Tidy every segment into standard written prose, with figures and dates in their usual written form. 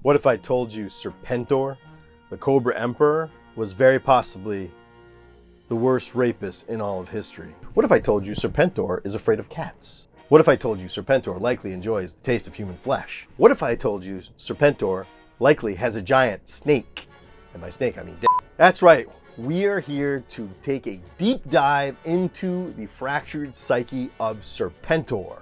What if I told you Serpentor, the Cobra Emperor, was very possibly the worst rapist in all of history? What if I told you Serpentor is afraid of cats? What if I told you Serpentor likely enjoys the taste of human flesh? What if I told you Serpentor likely has a giant snake? And by snake, I mean dick. That's right. We are here to take a deep dive into the fractured psyche of Serpentor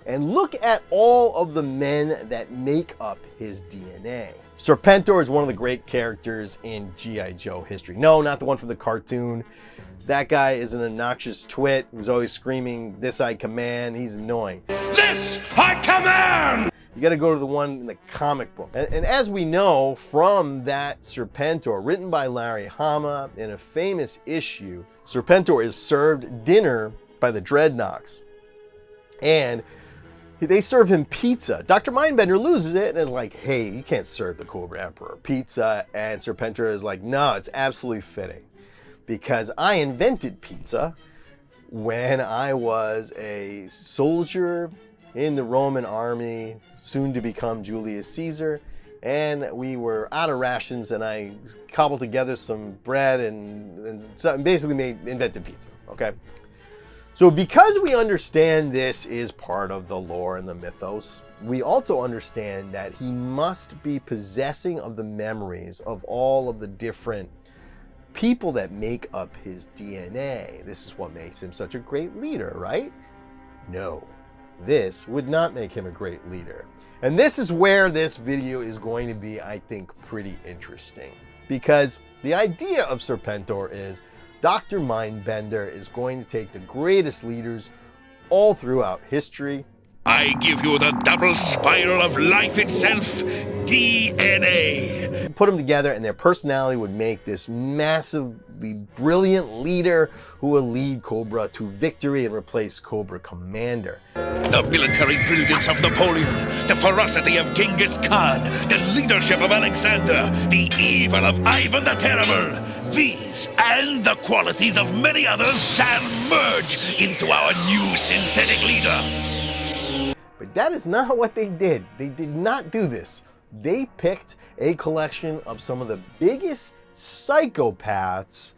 and look at all of the men that make up his DNA. Serpentor is one of the great characters in G.I. Joe history. No, not the one from the cartoon. That guy is an obnoxious twit who's always screaming, "This I command." He's annoying. This I command! You gotta go to the one in the comic book. And as we know from that Serpentor, written by Larry Hama in a famous issue, Serpentor is served dinner by the Dreadnoks. And they serve him pizza. Dr. Mindbender loses it and is like, "Hey, you can't serve the Cobra Emperor pizza." And Serpentor is like, "No, it's absolutely fitting. Because I invented pizza when I was a soldier in the Roman army, soon to become Julius Caesar, and we were out of rations, and I cobbled together some bread and basically invented pizza." Okay, so because we understand this is part of the lore and the mythos, we also understand that he must be possessing of the memories of all of the different people that make up his DNA. This is what makes him such a great leader, right? No. This would not make him a great leader. And this is where this video is going to be, I think, pretty interesting. Because the idea of Serpentor is Dr. Mindbender is going to take the greatest leaders all throughout history. I give you the double spiral of life itself, DNA. Put them together and their personality would make this massively brilliant leader who will lead Cobra to victory and replace Cobra Commander. The military brilliance of Napoleon, the ferocity of Genghis Khan, the leadership of Alexander, the evil of Ivan the Terrible. These and the qualities of many others shall merge into our new synthetic leader. But that is not what they did. They did not do this. They picked a collection of some of the biggest psychopaths,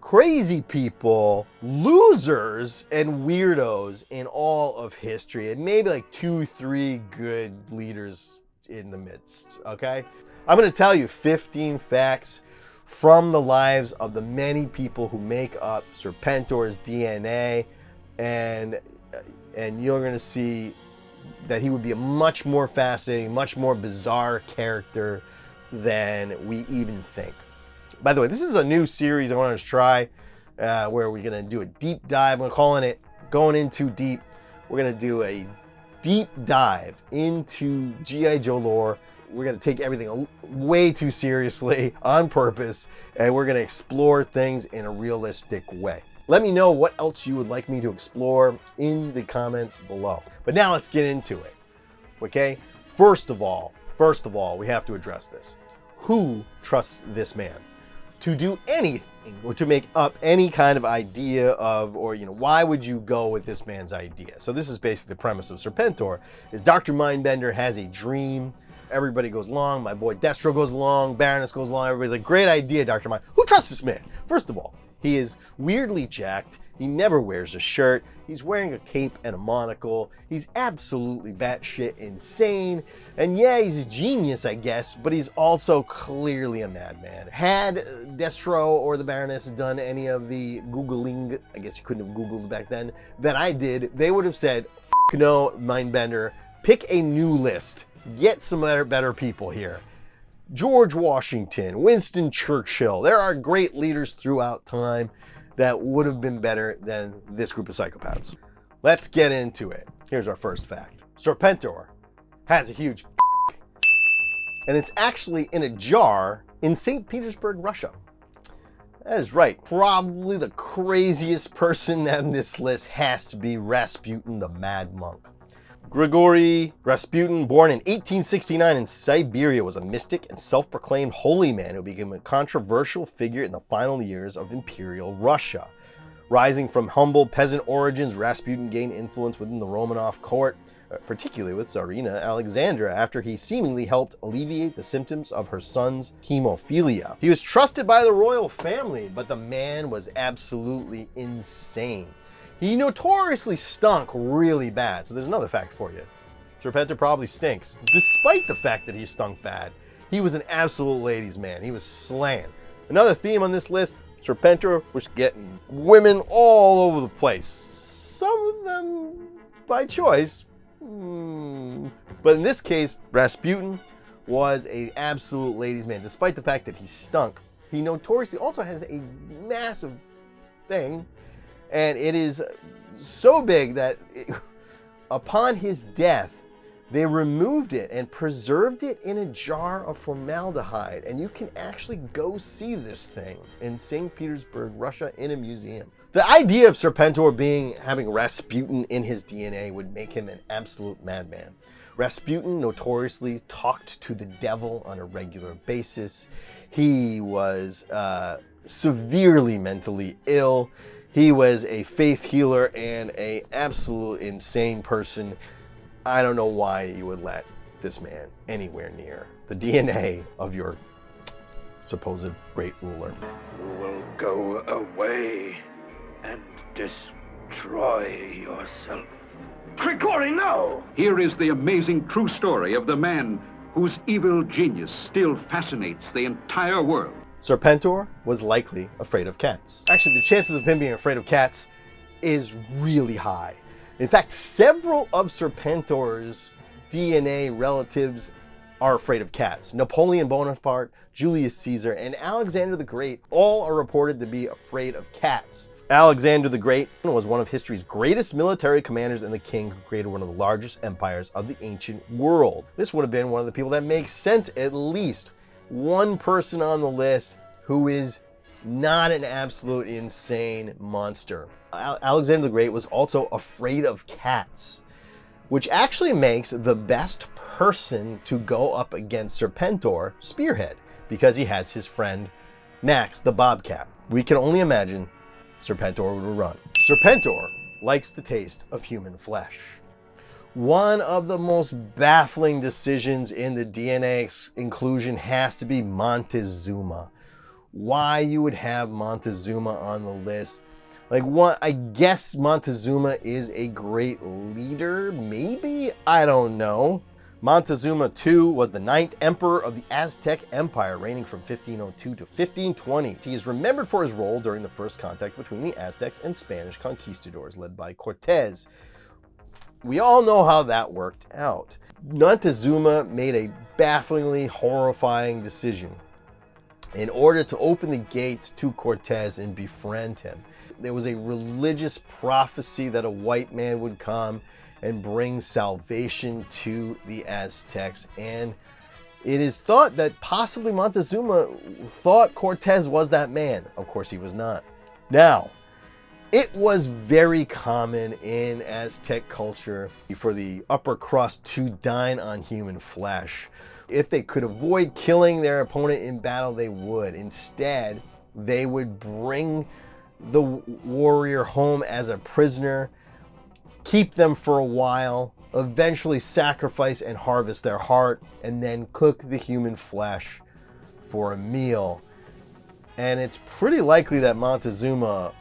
crazy people, losers, and weirdos in all of history, and maybe like 2-3 good leaders in the midst, okay? I'm gonna tell you 15 facts from the lives of the many people who make up Serpentor's DNA, and you're gonna see that he would be a much more fascinating, much more bizarre character than we even think. By the way, this is a new series I wanted to try where we're going to do a deep dive. We're calling it Going In Too Deep. We're going to do a deep dive into G.I. Joe lore. We're going to take everything way too seriously on purpose, and we're going to explore things in a realistic way. Let me know what else you would like me to explore in the comments below. But now let's get into it, okay? First of all, we have to address this. Who trusts this man to do anything or to make up any kind of idea of, or, why would you go with this man's idea? So this is basically the premise of Serpentor, is Dr. Mindbender has a dream. Everybody goes along. My boy Destro goes along. Baroness goes along. Everybody's like, great idea, Dr. Mind. Who trusts this man? First of all, he is weirdly jacked. He never wears a shirt. He's wearing a cape and a monocle. He's absolutely batshit insane. And yeah, he's a genius, I guess, but he's also clearly a madman. Had Destro or the Baroness done any of the Googling, I guess you couldn't have Googled back then, that I did, they would have said, "F no, Mindbender, pick a new list. Get some better people here." George Washington, Winston Churchill. There are great leaders throughout time that would have been better than this group of psychopaths. Let's get into it. Here's our first fact. Serpentor has a huge and it's actually in a jar in St. Petersburg, Russia. That is right. Probably the craziest person on this list has to be Rasputin the Mad Monk. Grigory Rasputin, born in 1869 in Siberia, was a mystic and self-proclaimed holy man who became a controversial figure in the final years of Imperial Russia. Rising from humble peasant origins, Rasputin gained influence within the Romanov court, particularly with Tsarina Alexandra, after he seemingly helped alleviate the symptoms of her son's hemophilia. He was trusted by the royal family, but the man was absolutely insane. He notoriously stunk really bad. So there's another fact for you. Serpentor probably stinks. Despite the fact that he stunk bad, he was an absolute ladies' man. He was slaying. Another theme on this list, Serpentor was getting women all over the place. Some of them by choice. But in this case, Rasputin was an absolute ladies' man. Despite the fact that he stunk, he notoriously also has a massive thing. And it is so big that upon his death, they removed it and preserved it in a jar of formaldehyde. And you can actually go see this thing in St. Petersburg, Russia, in a museum. The idea of Serpentor having Rasputin in his DNA would make him an absolute madman. Rasputin notoriously talked to the devil on a regular basis. He was severely mentally ill. He was a faith healer and an absolute insane person. I don't know why you would let this man anywhere near the DNA of your supposed great ruler. You will go away and destroy yourself. Grigori, no! Here is the amazing true story of the man whose evil genius still fascinates the entire world. Serpentor was likely afraid of cats. Actually, the chances of him being afraid of cats is really high. In fact, several of Serpentor's DNA relatives are afraid of cats. Napoleon Bonaparte, Julius Caesar, and Alexander the Great all are reported to be afraid of cats. Alexander the Great was one of history's greatest military commanders and the king who created one of the largest empires of the ancient world. This would have been one of the people that makes sense, at least one person on the list who is not an absolute insane monster. Alexander the Great was also afraid of cats, which actually makes the best person to go up against Serpentor Spearhead, because he has his friend Max the Bobcat. We can only imagine Serpentor would run. Serpentor likes the taste of human flesh. One of the most baffling decisions in the DNA inclusion has to be Montezuma. Why you would have Montezuma on the list? Like, what? I guess Montezuma is a great leader, maybe? I don't know. Montezuma II was the 9th emperor of the Aztec Empire, reigning from 1502 to 1520. He is remembered for his role during the first contact between the Aztecs and Spanish conquistadors, led by Cortez. We all know how that worked out. Montezuma made a bafflingly horrifying decision in order to open the gates to Cortez and befriend him. There was a religious prophecy that a white man would come and bring salvation to the Aztecs, and it is thought that possibly Montezuma thought Cortez was that man. Of course he was not. Now, it was very common in Aztec culture for the upper crust to dine on human flesh. If they could avoid killing their opponent in battle, they would. Instead, they would bring the warrior home as a prisoner, keep them for a while, eventually sacrifice and harvest their heart, and then cook the human flesh for a meal. And it's pretty likely that Montezuma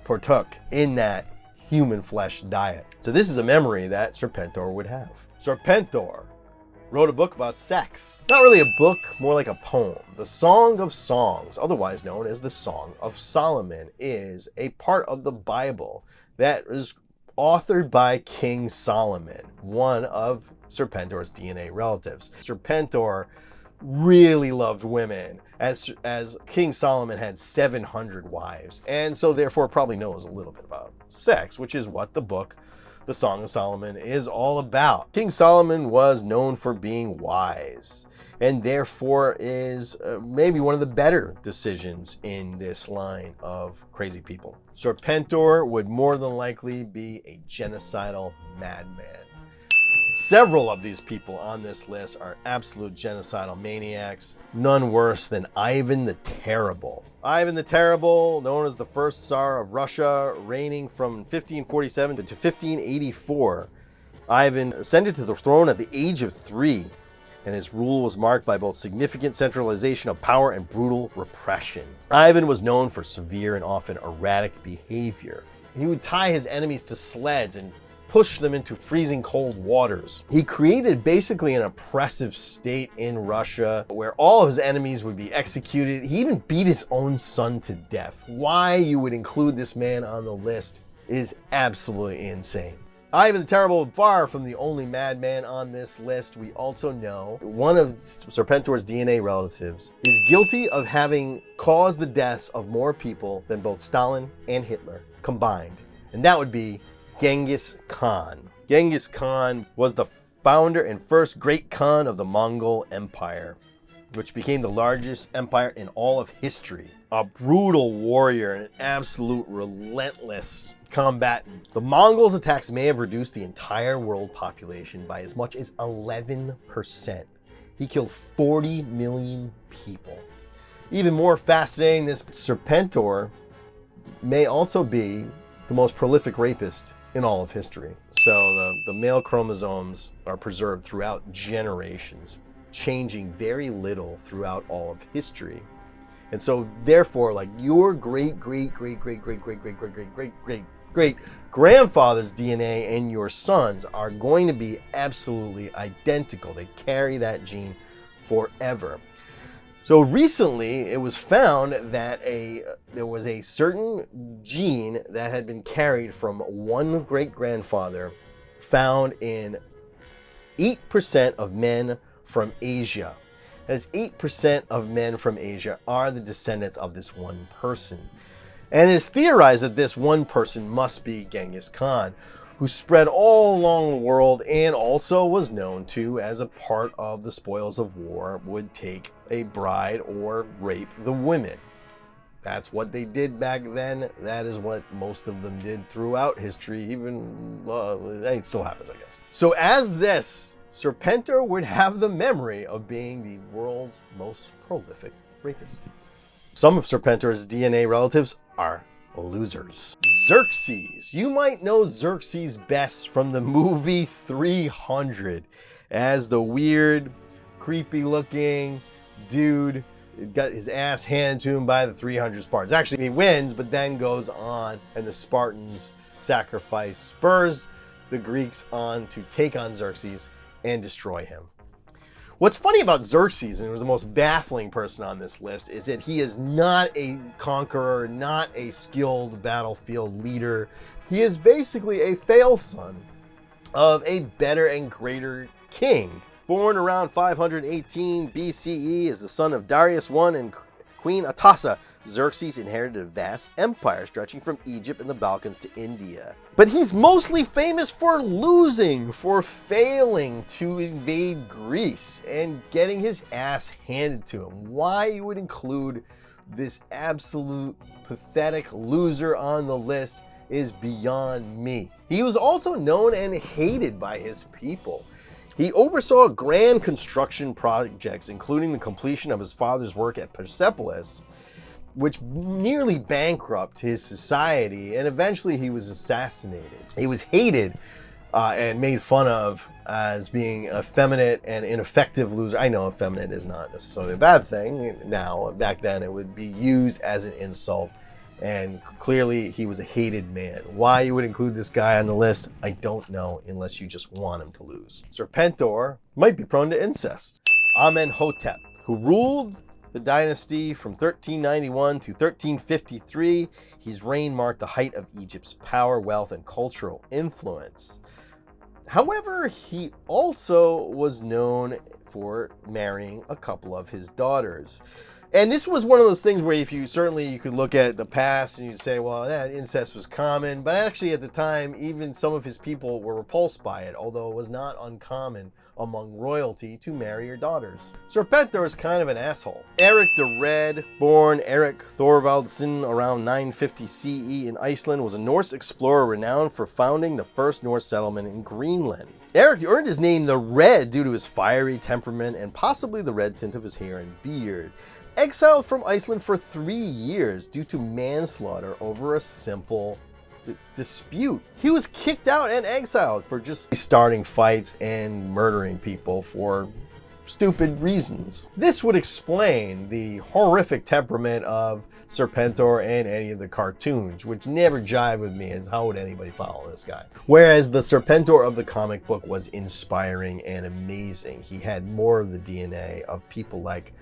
partook in that human flesh diet. So this is a memory that Serpentor would have. Serpentor wrote a book about sex. Not really a book, more like a poem. The Song of Songs, otherwise known as the Song of Solomon, is a part of the Bible that is authored by King Solomon, one of Serpentor's DNA relatives. Serpentor really loved women, as King Solomon had 700 wives, and so therefore probably knows a little bit about sex, which is what the book, The Song of Solomon, is all about. King Solomon was known for being wise, and therefore is maybe one of the better decisions in this line of crazy people. Serpentor would more than likely be a genocidal madman. Several of these people on this list are absolute genocidal maniacs, none worse than Ivan the Terrible. Ivan the Terrible, known as the first Tsar of Russia, reigning from 1547 to 1584. Ivan ascended to the throne at the age of 3, and his rule was marked by both significant centralization of power and brutal repression. Ivan was known for severe and often erratic behavior. He would tie his enemies to sleds and push them into freezing cold waters. He created basically an oppressive state in Russia where all of his enemies would be executed. He even beat his own son to death. Why you would include this man on the list is absolutely insane. Ivan the Terrible, far from the only madman on this list. We also know one of Serpentor's DNA relatives is guilty of having caused the deaths of more people than both Stalin and Hitler combined, and that would be Genghis Khan. Genghis Khan was the founder and first great Khan of the Mongol Empire, which became the largest empire in all of history. A brutal warrior and an absolute relentless combatant. The Mongols' attacks may have reduced the entire world population by as much as 11%. He killed 40 million people. Even more fascinating, this Serpentor may also be the most prolific rapist in all of history. So the male chromosomes are preserved throughout generations, changing very little throughout all of history. And so therefore, like, your great grandfather's DNA and your sons are going to be absolutely identical. They carry that gene forever. So recently it was found that there was a certain gene that had been carried from one great grandfather found in 8% of men from Asia. That is, 8% of men from Asia are the descendants of this one person. And it is theorized that this one person must be Genghis Khan, who spread all along the world and also was known to, as a part of the spoils of war, would take a bride or rape the women. That's what they did back then. That is what most of them did throughout history, even, it still happens, I guess. So as this, Serpentor would have the memory of being the world's most prolific rapist. Some of Serpentor's DNA relatives are losers. Xerxes. You might know Xerxes best from the movie 300 as the weird, creepy looking dude got his ass handed to him by the 300 Spartans. Actually, he wins, but then goes on and the Spartans sacrifice, spurs the Greeks on to take on Xerxes and destroy him. What's funny about Xerxes, and the most baffling person on this list, is that he is not a conqueror, not a skilled battlefield leader. He is basically a fail son of a better and greater king. Born around 518 BCE as the son of Darius I and Queen Attila, Xerxes inherited a vast empire stretching from Egypt and the Balkans to India. But he's mostly famous for losing, for failing to invade Greece and getting his ass handed to him. Why you would include this absolute pathetic loser on the list is beyond me. He was also known and hated by his people. He oversaw grand construction projects, including the completion of his father's work at Persepolis, which nearly bankrupted his society, and eventually he was assassinated. He was hated and made fun of as being effeminate and ineffective loser. I know effeminate is not necessarily a bad thing now. Back then it would be used as an insult, and clearly he was a hated man. Why you would include this guy on the list, I don't know, unless you just want him to lose. Serpentor might be prone to incest. Amenhotep, who ruled the dynasty from 1391 to 1353, his reign marked the height of Egypt's power, wealth, and cultural influence. However, he also was known for marrying a couple of his daughters. And this was one of those things where you could look at the past and you'd say, well, that incest was common. But actually at the time, even some of his people were repulsed by it, although it was not uncommon among royalty to marry your daughters. Serpentor is kind of an asshole. Erik the Red, born Erik Thorvaldsson around 950 CE in Iceland, was a Norse explorer renowned for founding the first Norse settlement in Greenland. Erik earned his name the Red due to his fiery temperament and possibly the red tint of his hair and beard. Exiled from Iceland for 3 years due to manslaughter over a simple dispute. He was kicked out and exiled for just starting fights and murdering people for stupid reasons. This would explain the horrific temperament of Serpentor and any of the cartoons, which never jived with me as how would anybody follow this guy. Whereas the Serpentor of the comic book was inspiring and amazing. He had more of the DNA of people like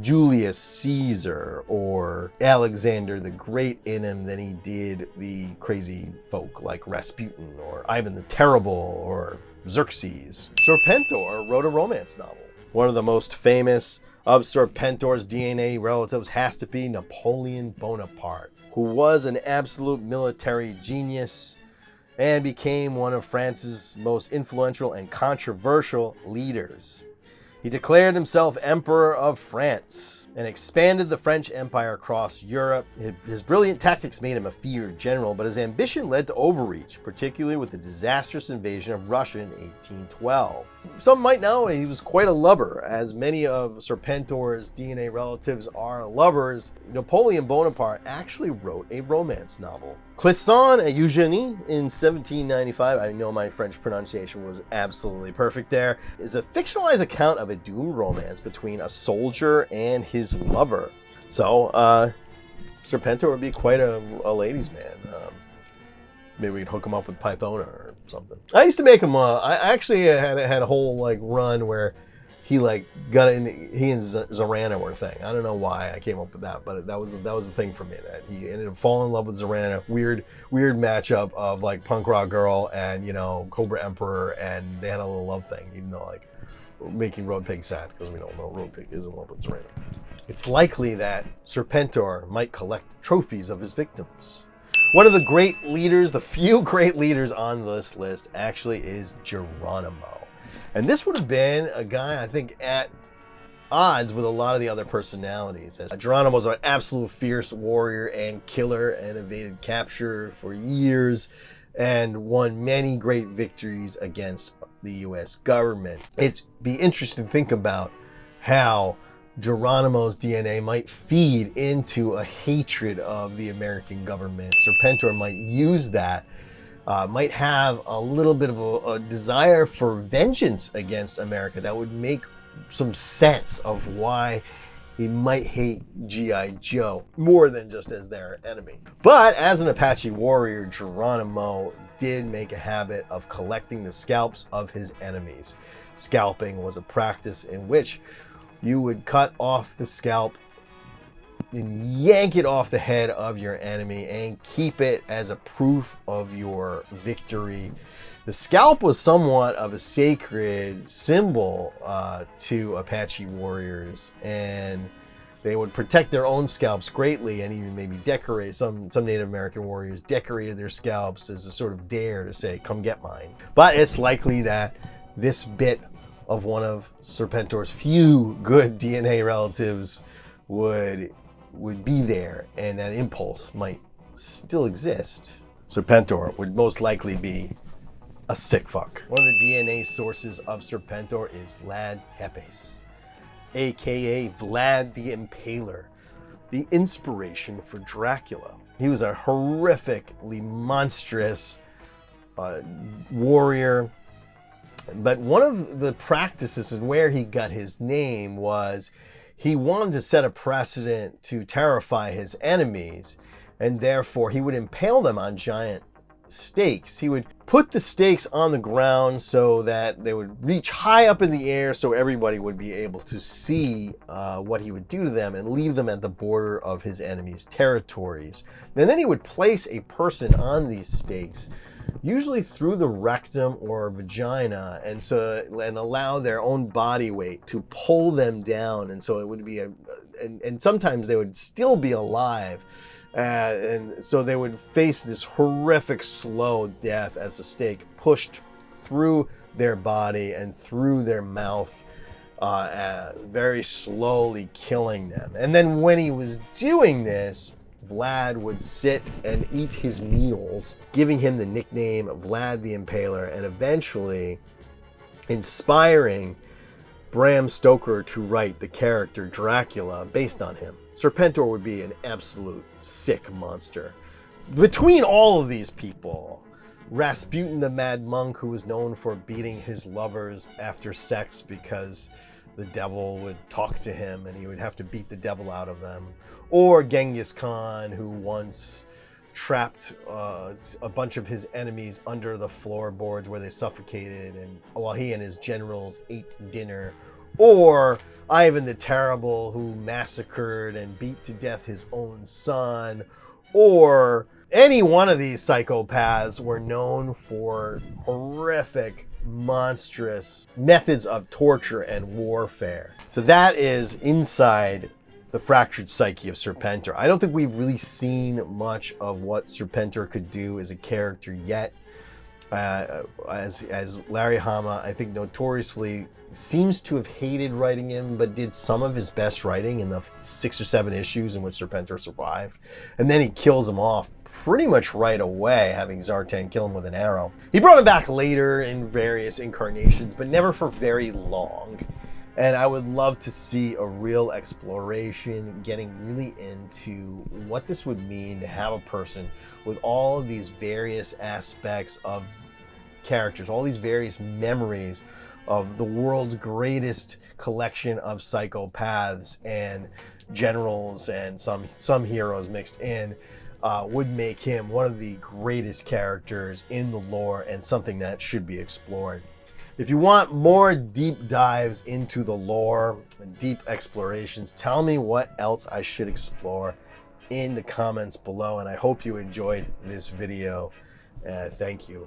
Julius Caesar or Alexander the Great in him than he did the crazy folk like Rasputin or Ivan the Terrible or Xerxes. Serpentor wrote a romance novel. One of the most famous of Serpentor's DNA relatives has to be Napoleon Bonaparte, who was an absolute military genius and became one of France's most influential and controversial leaders. He declared himself Emperor of France and expanded the French Empire across Europe. His brilliant tactics made him a feared general, but his ambition led to overreach, particularly with the disastrous invasion of Russia in 1812. Some might know he was quite a lubber, as many of Serpentor's DNA relatives are lubbers. Napoleon Bonaparte actually wrote a romance novel, Clisson et Eugenie, in 1795. I know my French pronunciation was absolutely perfect there. Is a fictionalized account of a doomed romance between a soldier and his lover. So, Serpentor would be quite a ladies' man. Maybe we'd hook him up with Pythona or something. I used to make him. I actually had a whole like run where he like got in. He and Zorana were a thing. I don't know why I came up with that, but that was the thing for me. That he ended up falling in love with Zorana. Weird matchup of like punk rock girl and Cobra Emperor, and they had a little love thing. Even though like making Road Pig sad because we don't know Road Pig is in love with Zorana. It's likely that Serpentor might collect trophies of his victims. One of the great leaders, the few great leaders on this list, actually is Geronimo. And this would have been a guy, I think, at odds with a lot of the other personalities. As Geronimo was an absolute fierce warrior and killer and evaded capture for years and won many great victories against the U.S. government. It'd be interesting to think about how Geronimo's DNA might feed into a hatred of the American government. Serpentor might use that, might have a little bit of a desire for vengeance against America that would make some sense of why he might hate G.I. Joe more than just as their enemy. But as an Apache warrior, Geronimo did make a habit of collecting the scalps of his enemies. Scalping was a practice in which you would cut off the scalp and yank it off the head of your enemy and keep it as a proof of your victory. The scalp was somewhat of a sacred symbol to Apache warriors, and they would protect their own scalps greatly and even maybe decorate. Some Native American warriors decorated their scalps as a sort of dare to say, come get mine. But it's likely that this bit of one of Serpentor's few good DNA relatives would be there, and that impulse might still exist. Serpentor would most likely be a sick fuck. One of the DNA sources of Serpentor is Vlad Tepes, aka Vlad the Impaler, the inspiration for Dracula. He was a horrifically monstrous warrior. But one of the practices and where he got his name was he wanted to set a precedent to terrify his enemies, and therefore he would impale them on giant stakes. He would put the stakes on the ground so that they would reach high up in the air so everybody would be able to see what he would do to them and leave them at the border of his enemies' territories. And then he would place a person on these stakes, usually through the rectum or vagina, and allow their own body weight to pull them down, and so it would be and sometimes they would still be alive, and so they would face this horrific slow death as the stake pushed through their body and through their mouth, very slowly killing them. And then when he was doing this, Vlad would sit and eat his meals, giving him the nickname Vlad the Impaler, and eventually inspiring Bram Stoker to write the character Dracula based on him. Serpentor would be an absolute sick monster. Between all of these people, Rasputin the Mad Monk, who was known for beating his lovers after sex because the devil would talk to him and he would have to beat the devil out of them, or Genghis Khan, who once trapped a bunch of his enemies under the floorboards where they suffocated and while he and his generals ate dinner, or Ivan the Terrible, who massacred and beat to death his own son, or any one of these psychopaths were known for horrific, monstrous methods of torture and warfare. So that is inside the fractured psyche of Serpentor. I don't think we've really seen much of what Serpentor could do as a character yet. As Larry Hama, I think notoriously seems to have hated writing him, but did some of his best writing in the 6 or 7 issues in which Serpentor survived. And then he kills him off pretty much right away, having Zartan kill him with an arrow. He brought him back later in various incarnations, but never for very long. And I would love to see a real exploration getting really into what this would mean to have a person with all of these various aspects of characters, all these various memories of the world's greatest collection of psychopaths and generals and some heroes mixed in, would make him one of the greatest characters in the lore and something that should be explored. If you want more deep dives into the lore and deep explorations, tell me what else I should explore in the comments below, and I hope you enjoyed this video. Thank you.